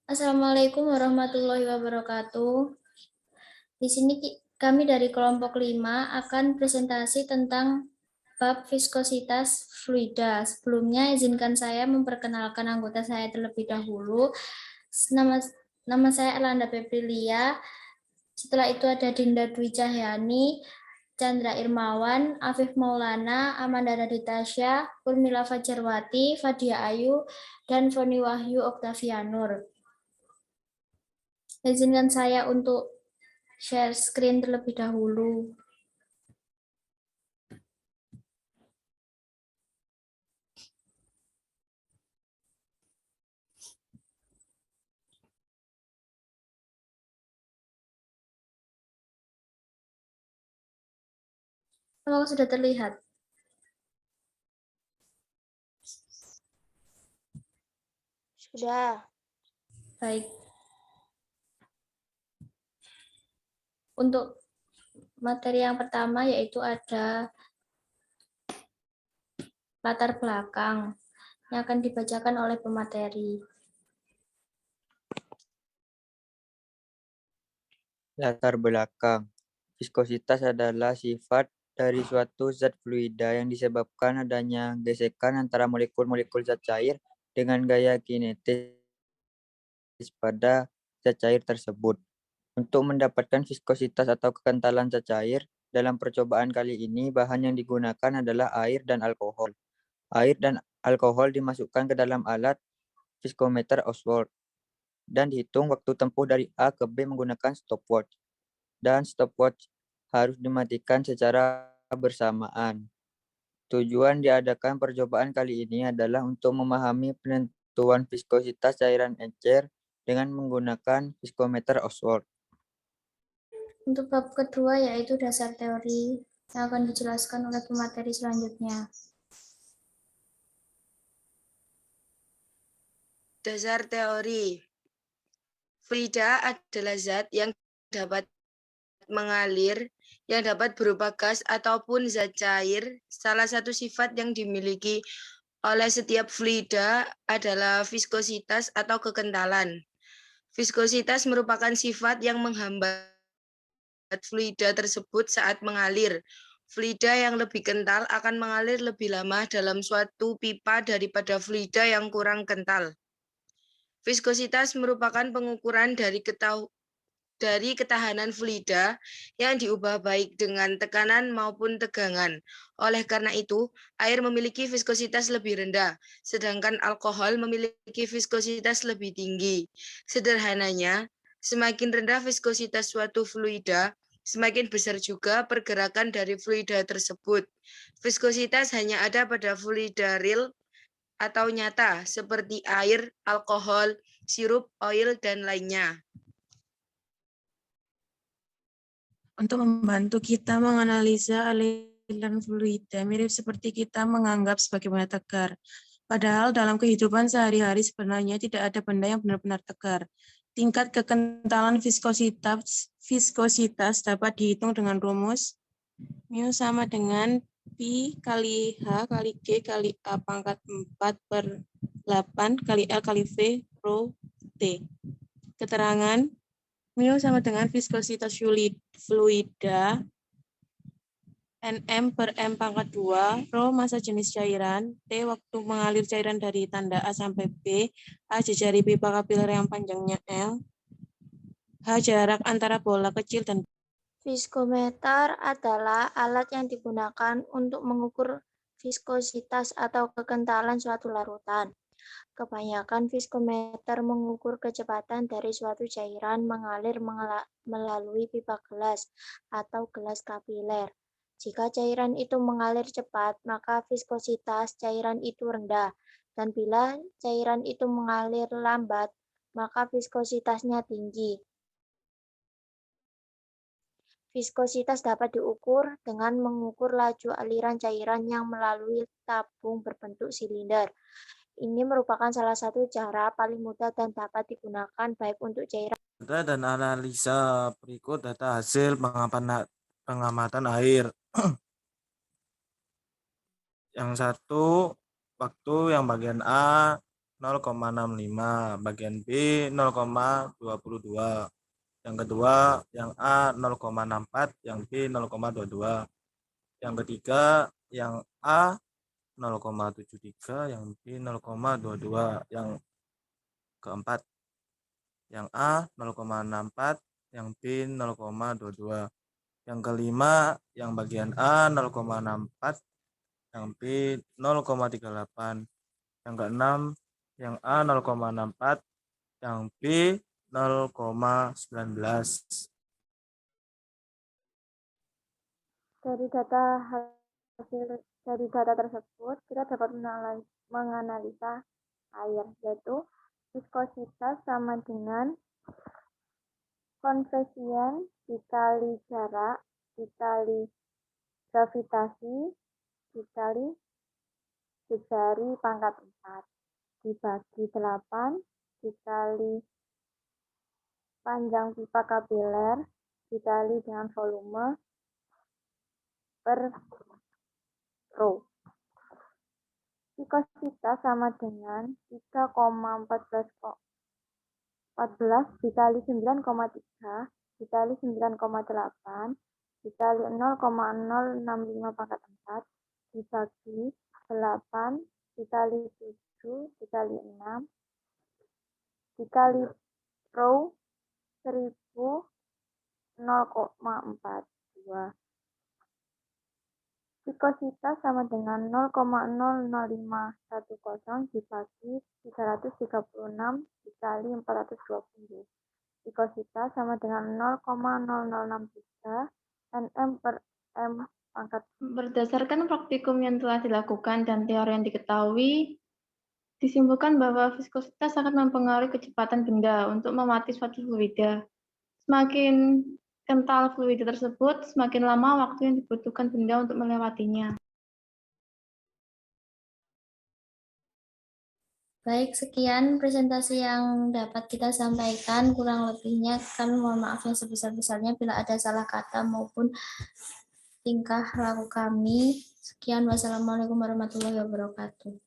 Assalamualaikum warahmatullahi wabarakatuh. Di sini kami dari kelompok 5 akan presentasi tentang bab viskositas fluida. Sebelumnya izinkan saya memperkenalkan anggota saya terlebih dahulu. Nama nama saya Elanda Peprilia. Setelah itu ada Dinda Dwi Cahyani, Chandra Irmawan, Afif Maulana, Amanda Raditasya, Urmila Fajarwati, Fadia Ayu, dan Foni Wahyu Oktavianur. Izinkan saya untuk share screen terlebih dahulu. Apakah sudah terlihat? Sudah. Baik. Untuk materi yang pertama yaitu ada latar belakang yang akan dibacakan oleh pemateri. Latar belakang. Viskositas adalah sifat dari suatu zat fluida yang disebabkan adanya gesekan antara molekul-molekul zat cair dengan gaya kinetis pada zat cair tersebut. Untuk mendapatkan viskositas atau kekentalan zat cair, dalam percobaan kali ini bahan yang digunakan adalah air dan alkohol. Air dan alkohol dimasukkan ke dalam alat viskometer Oswald dan dihitung waktu tempuh dari A ke B menggunakan stopwatch. Dan stopwatch harus dimatikan secara bersamaan. Tujuan diadakan percobaan kali ini adalah untuk memahami penentuan viskositas cairan encer dengan menggunakan viskometer Oswald. Untuk bab kedua yaitu dasar teori yang akan dijelaskan oleh pemateri selanjutnya. Dasar teori. Fluida adalah zat yang dapat mengalir, yang dapat berupa gas ataupun zat cair. Salah satu sifat yang dimiliki oleh setiap fluida adalah viskositas atau kekentalan. Viskositas merupakan sifat yang menghambat fluida tersebut saat mengalir. Fluida yang lebih kental akan mengalir lebih lama dalam suatu pipa daripada fluida yang kurang kental. Viskositas merupakan pengukuran dari ketahanan fluida yang diubah baik dengan tekanan maupun tegangan. Oleh karena itu, air memiliki viskositas lebih rendah, sedangkan alkohol memiliki viskositas lebih tinggi. Sederhananya, semakin rendah viskositas suatu fluida, semakin besar juga pergerakan dari fluida tersebut. Viskositas hanya ada pada fluida real atau nyata seperti air, alkohol, sirup, oil, dan lainnya. Untuk membantu kita menganalisa aliran fluida, mirip seperti kita menganggap sebagaimana tegar. Padahal dalam kehidupan sehari-hari sebenarnya tidak ada benda yang benar-benar tegar. Tingkat kekentalan viskositas dapat dihitung dengan rumus mu sama dengan Pi kali H kali G kali A pangkat 4/8 kali L kali V rho T. Keterangan mu sama dengan viskositas fluida Nm per M pangkat 2, rho massa jenis cairan, T waktu mengalir cairan dari tanda A sampai B, A jari pipa kapiler yang panjangnya L, H jarak antara bola kecil dan Viskometer adalah alat yang digunakan untuk mengukur viskositas atau kekentalan suatu larutan. Kebanyakan viskometer mengukur kecepatan dari suatu cairan mengalir melalui pipa gelas atau gelas kapiler. Jika cairan itu mengalir cepat, maka viskositas cairan itu rendah. Dan bila cairan itu mengalir lambat, maka viskositasnya tinggi. Viskositas dapat diukur dengan mengukur laju aliran cairan yang melalui tabung berbentuk silinder. Ini merupakan salah satu cara paling mudah dan dapat digunakan baik untuk cairan dan analisa berikut data hasil pengamatan air. Yang satu, waktu yang bagian A 0,65, bagian B 0,22. Yang kedua, yang A 0,64, yang B 0,22. Yang ketiga, yang A 0,73, yang B 0,22. Yang keempat, yang A 0,64, yang B 0,22. Yang kelima, yang bagian A 0,64, yang B 0,38. Yang keenam, yang A 0,64, yang B 0,19. Dari data tersebut kita dapat menganalisa air, yaitu viskositas sama dengan konveksion dikali jarak dikali gravitasi dikali jari pangkat 4 dibagi 8 dikali panjang pipa kapiler dikali dengan volume per rho. Viskositas sama dengan 3,14 dikali 9,3 dikali 9,8 dikali 0,065 pangkat 4 dibagi 8 dikali 7 dikali 6 dikali rho 1000,42. Viskositas sama dengan 0,00510 dibagi 336 dikali 420. Viskositas sama dengan 0,0063 nm per m pangkat. Berdasarkan praktikum yang telah dilakukan dan teori yang diketahui, disimpulkan bahwa viskositas sangat mempengaruhi kecepatan benda untuk memati suatu fluida. Semakin kental fluida tersebut, semakin lama waktu yang dibutuhkan benda untuk melewatinya. Baik, sekian presentasi yang dapat kita sampaikan. Kurang lebihnya kami mohon maaf yang sebesar-besarnya bila ada salah kata maupun tingkah laku kami. Sekian, wassalamualaikum warahmatullahi wabarakatuh.